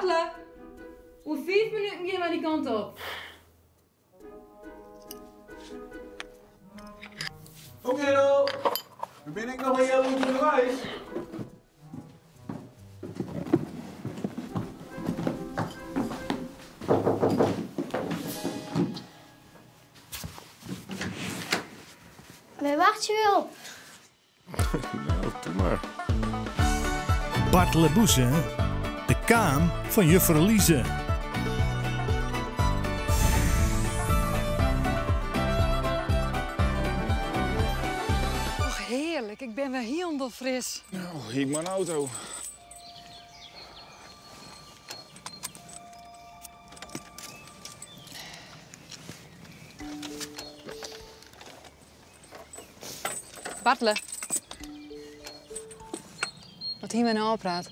Bartelen! Over 5 minuten gaan we die kant op. Oké dan. Dan ben ik nog een heel goed onderwijs. Waar wacht je weer op? Nou, doe maar. Bartele Boeze, de kaam van juffrouw Lize. Och, heerlijk. Ik ben weer helemaal fris. Nou, ik mijn auto. Bartelen. Wat hier met nou praat.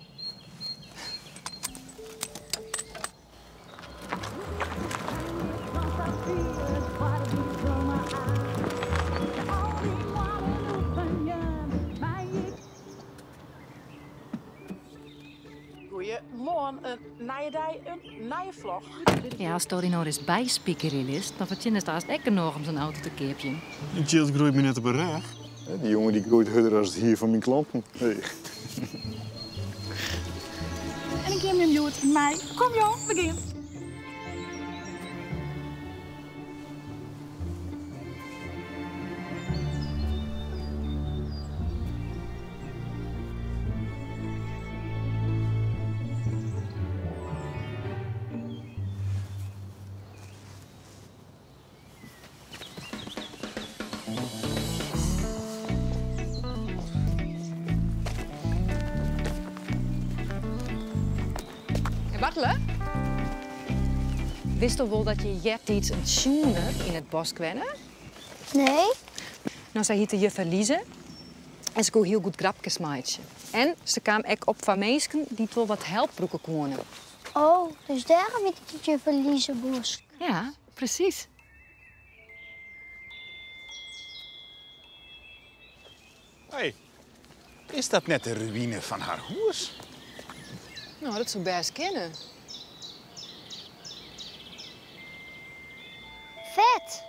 Goedemorgen, een nieuwe dag, een nieuwe vlog. Ja, als Tori nou eens bijspiekerin is, dan verdienen ze haast echt nog om zijn auto te keepje. Die child groeit me net op een rug. Die jongen die groeit harder als het hier van mijn klanten. Hey. En ik heb hem buurt in mij. Kom joh, begin. Bartelen? Wist je wel dat je jet iets een tjoener in het bos kwennen? Nee? Nou, zij heette juffer Lize. En ze kon heel goed grapjes maken. En ze kwam ook op van mensen die het wel wat helpbroeken konden. Oh, dus daarom heet het je Verlieze Bos. Ja, precies. Hey, is dat net de ruïne van haar huis? Nou, dat zou best kennen. Vet!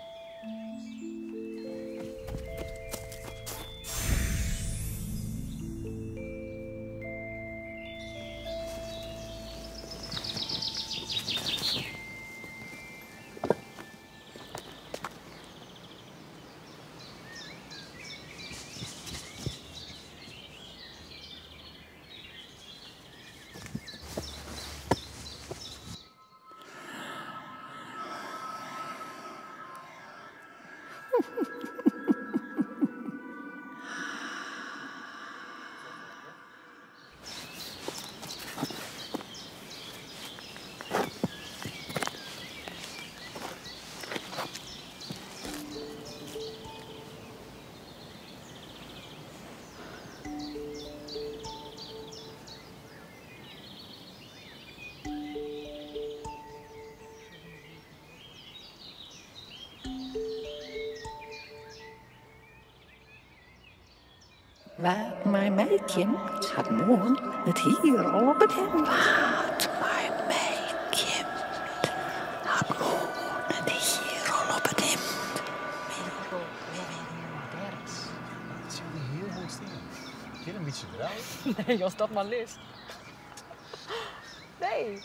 Waar mijn meidje had morgen het hier al op het hem. Wat mijn meidje had morgen het hier al op het hem. Dat zie je heel mooi staan. Vind je een beetje draaien? Nee, als dat maar is. Nee.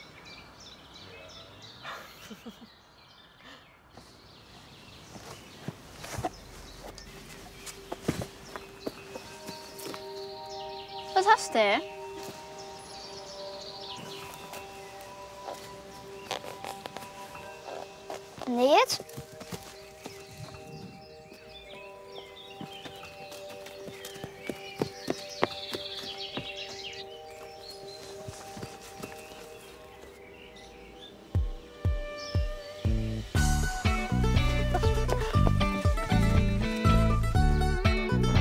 Wat hast je, hè? Nee, het?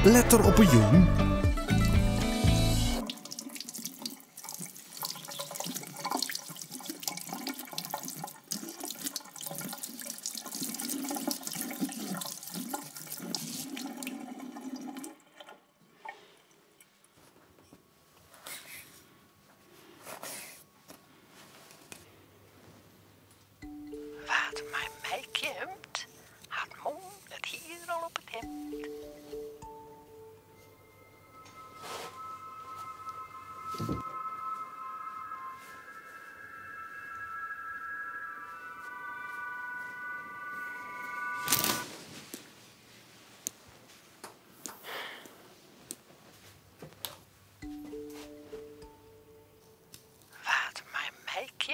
Let er op een jong.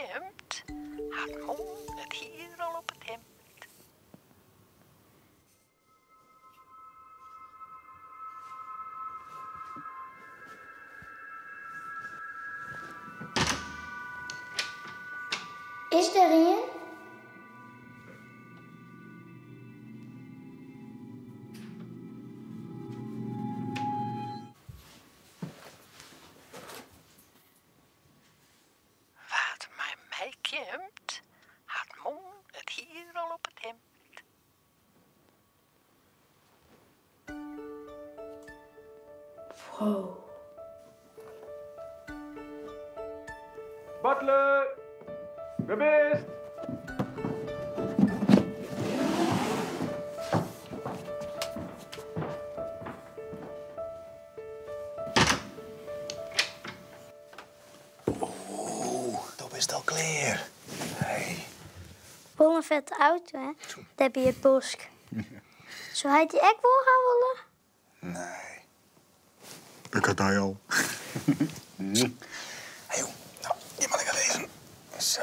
kind had moon het hier al op het hemd. Is er een? Wat mij kind had moon het hier al op het hemd. Wow. Butler! Gebist! Dat is al klaar. Hey. Wel een vette auto, hè? Dat heb je het bosk. Zo hij die ek wel gaan willen? Nee. Ik had hij al. Hey, nou, die mag ik gaan lezen. Zo.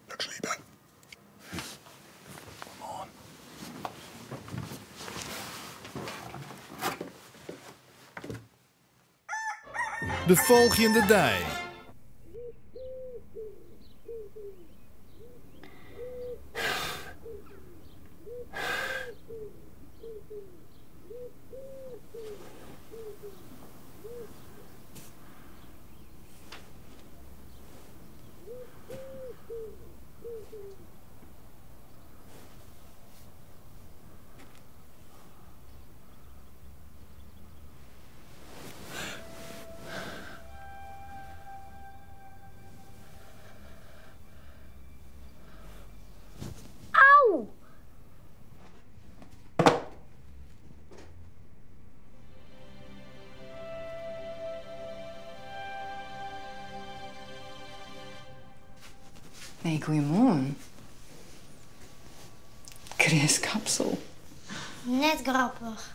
Lekker sliepen. Come on. De volgende dag. Auw! Nee, goeiemorgen. Chris Kapsel. Net grappig.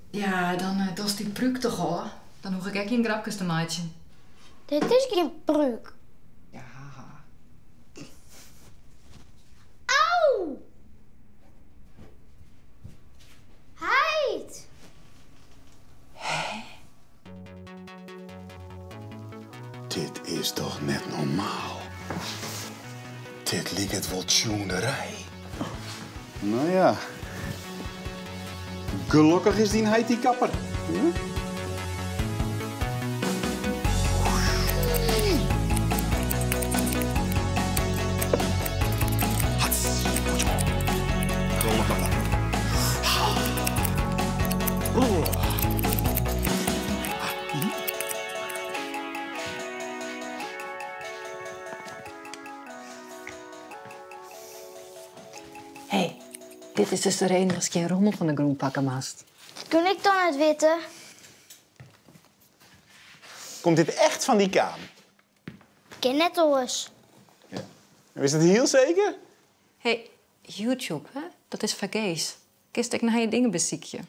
Ja, dan is die pruik toch al. Dan hoef ik echt geen grapjes te maken. Dit is geen pruik. Ja, haha. Auw! Heid! Dit is toch net normaal? Dit lijkt het wel tjoenerij. Nou ja. Gelukkig is die heid die kapper. Hm? Hé, dit is dus de reden als ik geen rommel van de groen pakken mast. Kun ik dan het witte? Komt dit echt van die kaam? Ik ken net al eens. Is het heel zeker? Hé, YouTube, hè? Dat is vergees. Kist ik naar je dingen beziekje.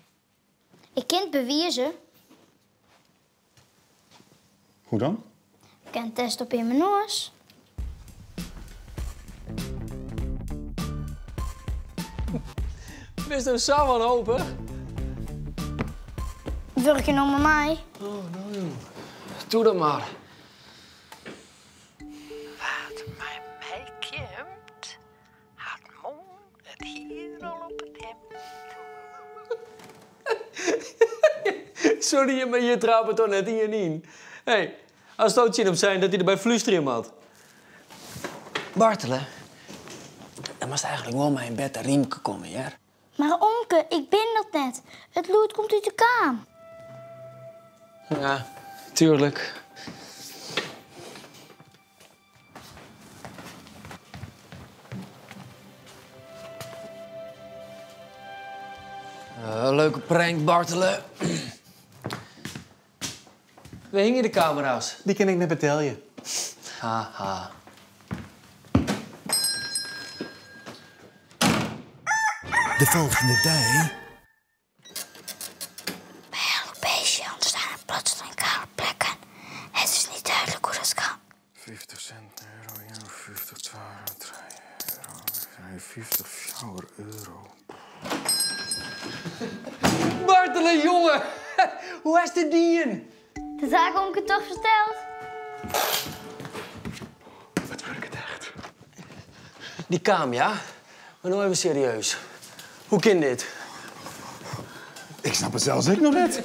Ik kan het bewijzen. Hoe dan? Ik kan test op in mijn neus. Wees nou zo wanhopig. Wil je nog met mij? Oh, nou jong. Doe dat maar. Wat mij kind had moon het hier al op het hemd. Sorry, maar je trapt het toch net in je nien. Hé, als het ook op zijn dat hij er bij Fluisteren had. Bartelen, dan moest eigenlijk wel mijn bed riemke komen, ja? Maar Omke, ik ben dat net. Het lood komt uit de kaam. Ja, tuurlijk. Leuke prank, Bartelen. We hingen de camera's. Die kan ik net vertellen. Haha. De volgende dag. Bij elk beestje ontstaan er plotseling kale plekken. Het is niet duidelijk hoe dat kan. 50 cent, euro, 51, 12, 3 euro, 50, 4 euro. Bartele, jongen! Hoe is dit dien? Dat had ik omke toch verteld? Wat werkt het echt? Die kaam, ja? Maar nou even serieus. Hoe kan dit? Ik snap het zelfs ik nog net.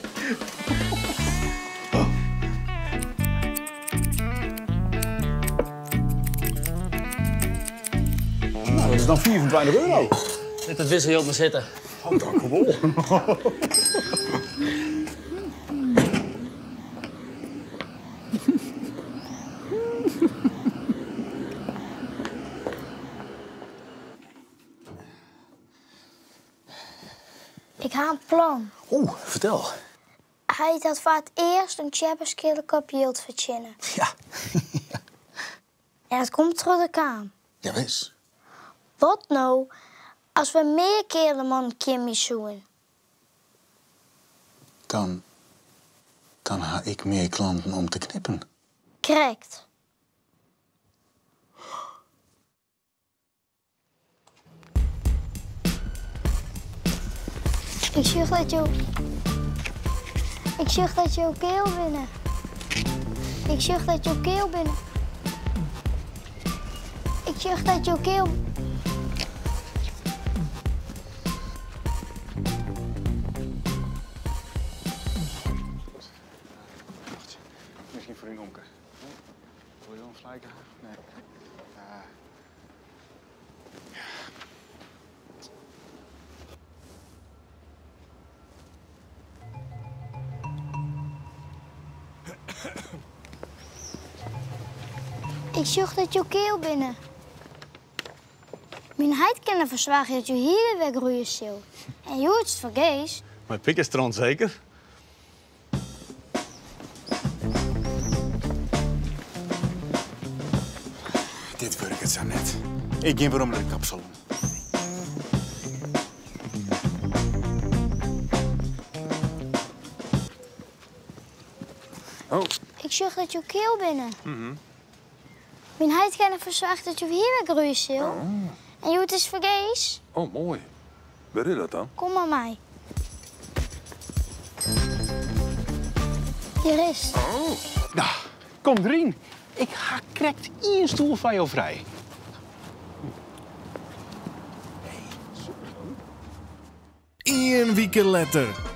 Nou, dat is dan 24 euro. Let het wisselgeld maar zitten. Oh, dank u wel. Ik heb een plan. Oeh, vertel. Hij had voor het eerst een tjepperskillik op yield verzinnen. Ja. En het komt terug de kaam. Ja, wees. Wat nou als we meer keren man Kimmy zoeken? Dan ha ik meer klanten om te knippen. Correct. Ik zeg dat je keel binnen. Ik zeg dat je keel binnen. Ik zeg dat je keel. Misschien voor een omke. Wil je wel een slijker? Nee. Ik zeg dat je keel binnen. Mijn heid kennen verzwagen dat je hier weggroeien zult. En je hoort het vergees. Mijn pik is er onzeker. Dit werkt het zo net. Ik ging weer om naar de kapsalon. Oh. Ik zeg dat je keel binnen. Mijn heid kennen verzwagen dat je hier weggroeien zult. En je hoort het vergees. Oh, mooi. Weet je dat dan? Kom maar mij. Hier is. Oh. Nou, kom erin. Ik ga correct één stoel van jou vrij. Eén weekend later.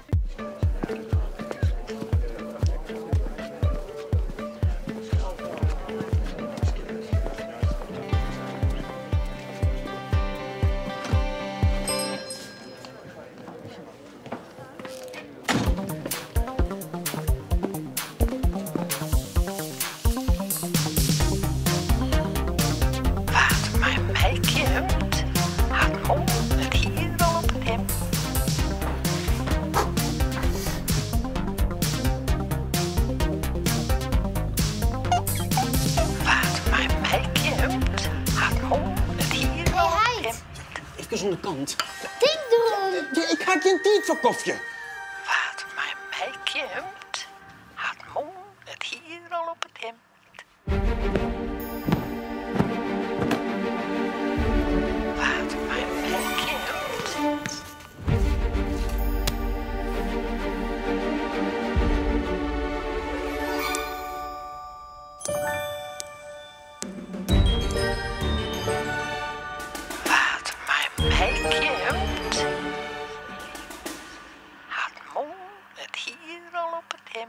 Even aan de kant. Ding erom! Ik ga geen tijd voor koffie. Wat mij komt, had moe het hier al op het hemd. Wat mij komt.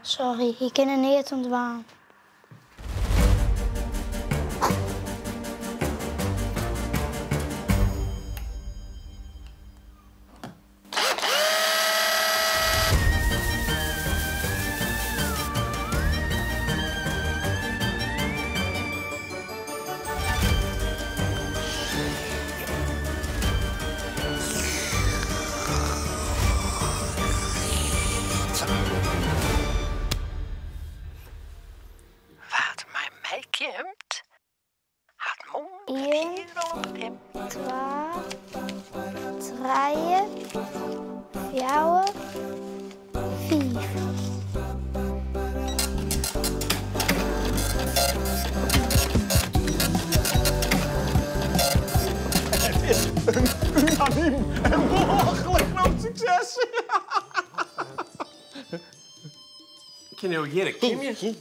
Sorry, ik ken er niet ontwaan. Komt, had moe 1, 2, 3, 4, 5. je nou Jirk, Kim je?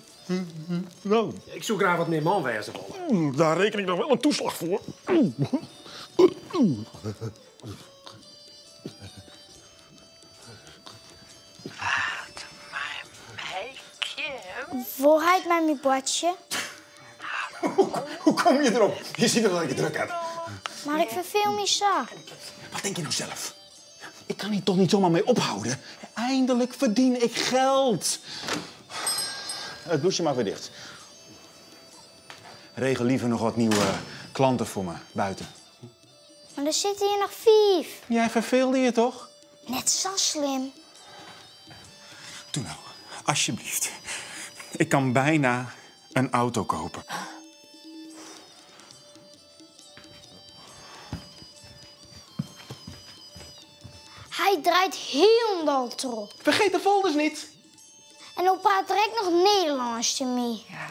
Nou, Ik zoek graag wat meer manwezen willen. daar reken ik nog wel een toeslag voor. Vooruit met mijn bordje. Hoe kom je erop? Je ziet toch dat ik het druk heb. Maar ik verveel me zo. Wat denk je nou zelf? Ik kan hier toch niet zomaar mee ophouden? Eindelijk verdien ik geld. Het douche mag weer dicht. Regel liever nog wat nieuwe klanten voor me buiten. Maar er zitten hier nog 5. Jij verveelde je toch? Net zo slim. Doe nou, alsjeblieft. Ik kan bijna een auto kopen. Hij draait heel erop. Vergeet de folders niet. En dan praat er ook nog Nederlands mee. Ja.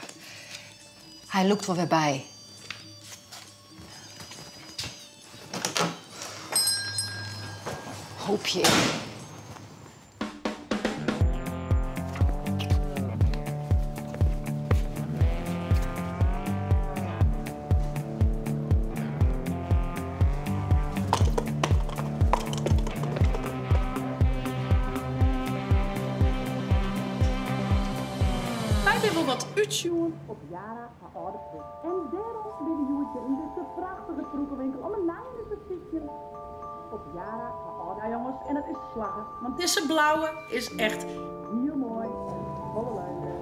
Hij loopt wel weer bij. Hoop je. Wij willen wat uitzoeken op Jara van Oude Prik. En daarom binnen Joetje in de prachtige vroegenwinkel om een naam te fietsen. Op Jara van Oude. Ja jongens, en het is slaggen. Want deze blauwe is echt heel mooi en volle leugen.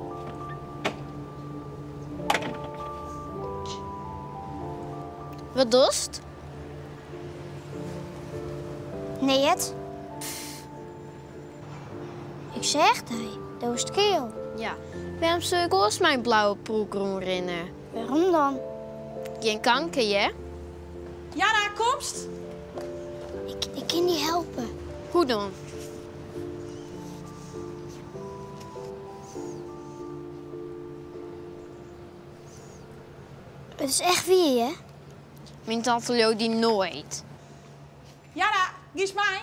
Wat doest? Nee, het. Ik zeg hij, dat is keel. Ja, waarom zou ik ook mijn blauwe broekroom rennen? Waarom dan? Geen kanker, hè? Jara, komst? Ik kan niet helpen. Hoe dan? Het is echt wie, hè? Mijn tante Leo die nooit. Jara, kies mij.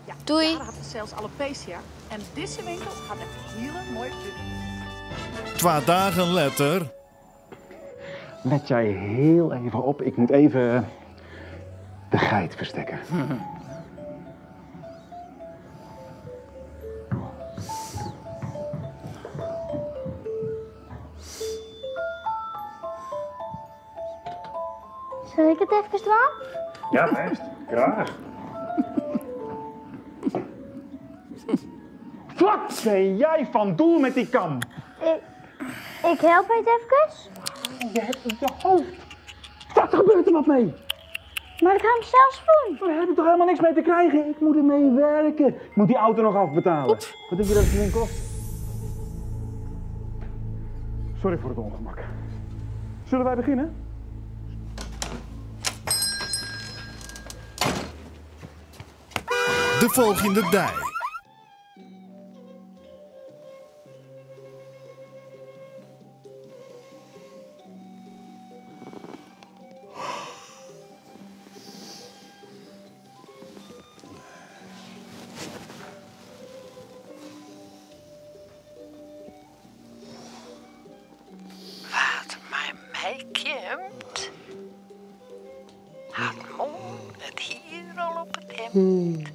Ja, Doei. Jara had zelfs alopecia. En deze winkel had een hele mooie product. 2 dagen later. Let jij heel even op. Ik moet even de geit verstekken. Zal ik het even doen? Ja, best. Graag. Wat ben jij van doel met die kam? Ik help het even. Je hebt het je hoofd. Wat gebeurt er wat mee? Maar ik ga hem zelf doen. We hebben toch helemaal niks mee te krijgen? Ik moet ermee werken. Ik moet die auto nog afbetalen. Oeps. Wat denk je dat het ding kost? Sorry voor het ongemak. Zullen wij beginnen? De volgende dag. Wat mij meekomt, had morgen het hier al op het hemd.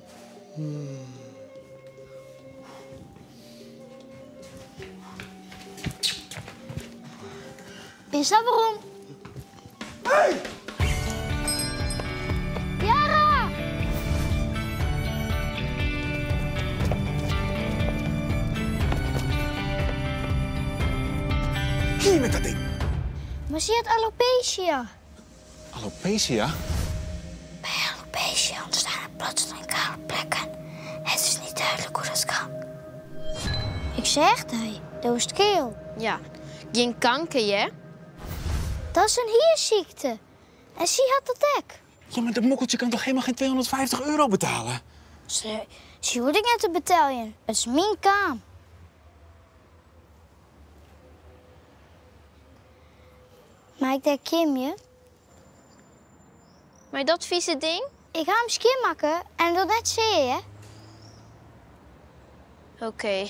Is dat waarom? Hey! Jara! Hier met dat ding. Maar zie je het alopecia? Alopecia? Bij alopecia ontstaan er plotseling kale plekken. Het is niet duidelijk hoe dat kan. Ik zeg hij, dat is het keel. Ja, geen kanker, hè? Dat is een hierziekte. En zie had dat ook. Ja, maar dat mokkeltje kan toch helemaal geen €250 betalen? Zie hoe ik net te betalen. Het is mijn kaam. Maar ik denk Kim je. Maar dat vieze ding? Ik ga hem skin maken en dat net zie je. Oké.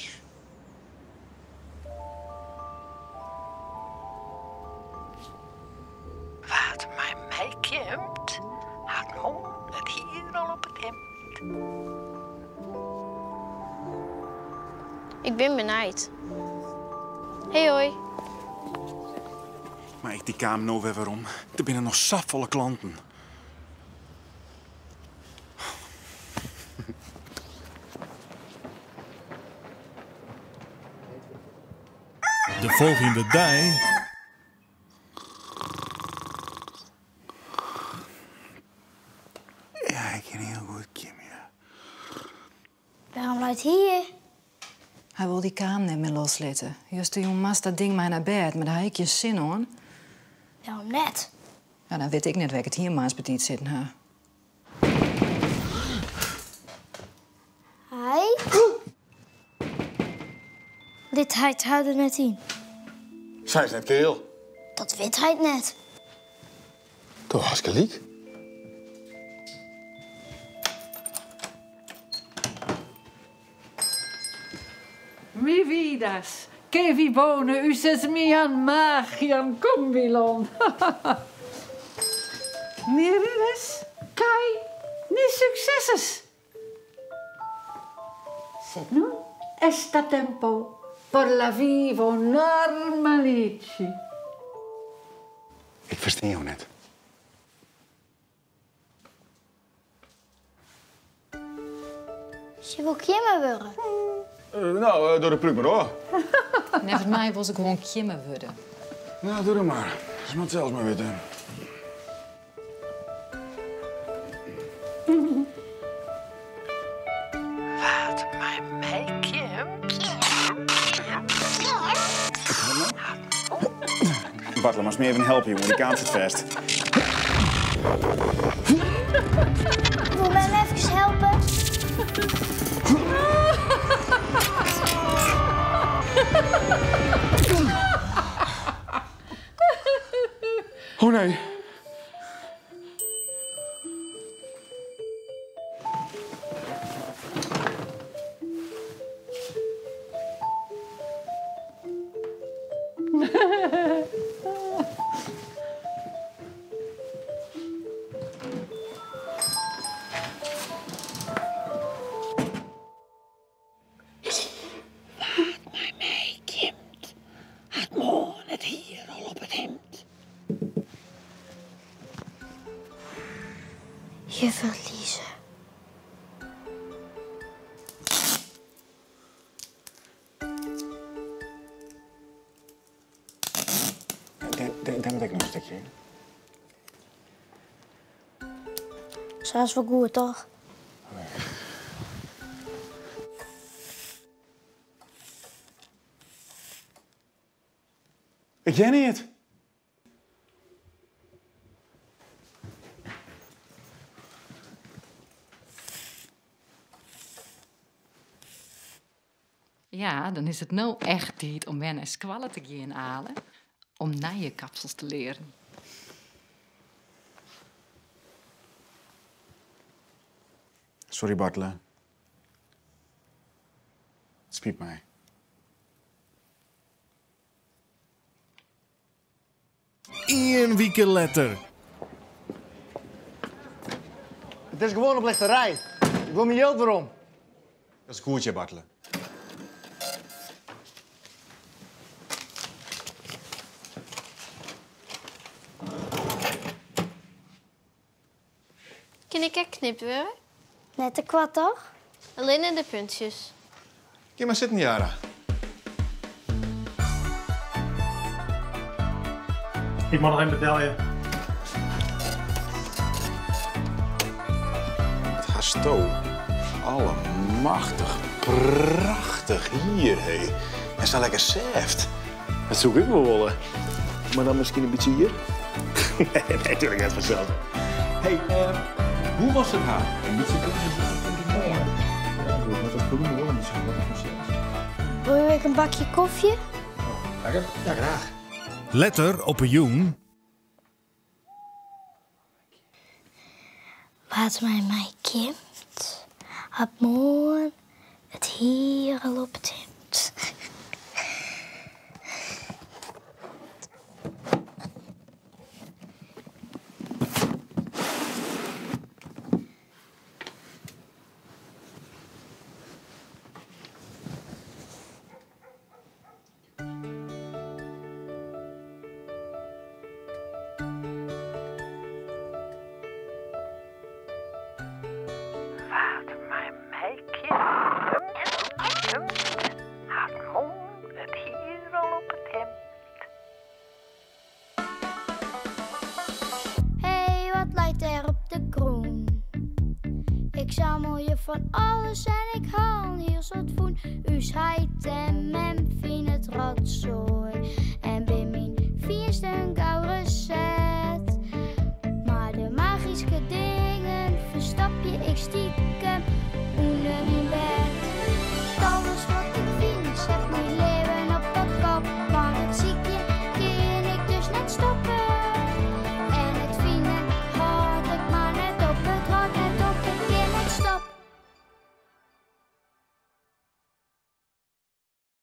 kind. Ik ben benijd. Hey hoi. Maar ik die kamer nou weer waarom? Er binnen nog sapvolle klanten. De volgende dag. Ja, ik ken heel goed Kim, ja. Waarom luidt hier? Hij wil die kamer niet meer loslaten. Juist de jongen mas dat ding maar naar bed, maar daar heb ik je zin hoor. Waarom net? Ja, dan weet ik net waar ik het hier maar eens betiet zitten ha. Hij? Dit hij het net in. Zij is net keel. Dat weet hij het net. Toch hartstikke liek. Wie vidas? Che vi bone uses mian magian combilon. Mirides, kai, ni successes. Sed nun esta tempo por la vivo normalici. Ik versta jou net. Je wil kimmen worden. Nou, door de pluk maar hoor. Net mij was ik gewoon kimmen worden. Nou, doe het maar. Ze moet zelfs maar weten. Wat mij meekomt. Bartelen, maar meer even helpen, jongen. Die kamer zit vast. Wil mij even helpen? Oh nee. Mij meekomt. Had morgen het hier al op het hemd. Je verliezen. Daar moet ik nog een stukje in. Zo is wel goed, toch? Ik ken niet. Ja, dan is het nou echt tijd om weer naar squallen te gaan halen. Om nieuwe kapsels te leren. Sorry, Bartelen. Het spijt mij. Een week later. Het is gewoon oplichterij. Ik wil mijn geld erom. Dat is goed, Bartelen. Kan ik echt knippen worden? Net een kwart, toch? Alleen in de puntjes. Kom maar zitten, Jara. Ik mag nog een medaille. Het hasto. Allemachtig. Prachtig hier, hé. En zo lekker seft. Dat zoek ik me wel. Maar dan misschien een beetje hier? Nee, natuurlijk net vanzelf. Hey, hoe was het haar? Een beetje met dat bloemen hoor, niet zo Wil je ook een bakje koffie? lekker. Ja, graag. Letter op een jong. Wat mij kind, had morgen het hier al op het hemd. van alles en ik haal heel soort voen. Us heit en mem vind het rotzooi. En bij mijn vierste een gauw recept. Maar de magische dingen verstap je, ik stier.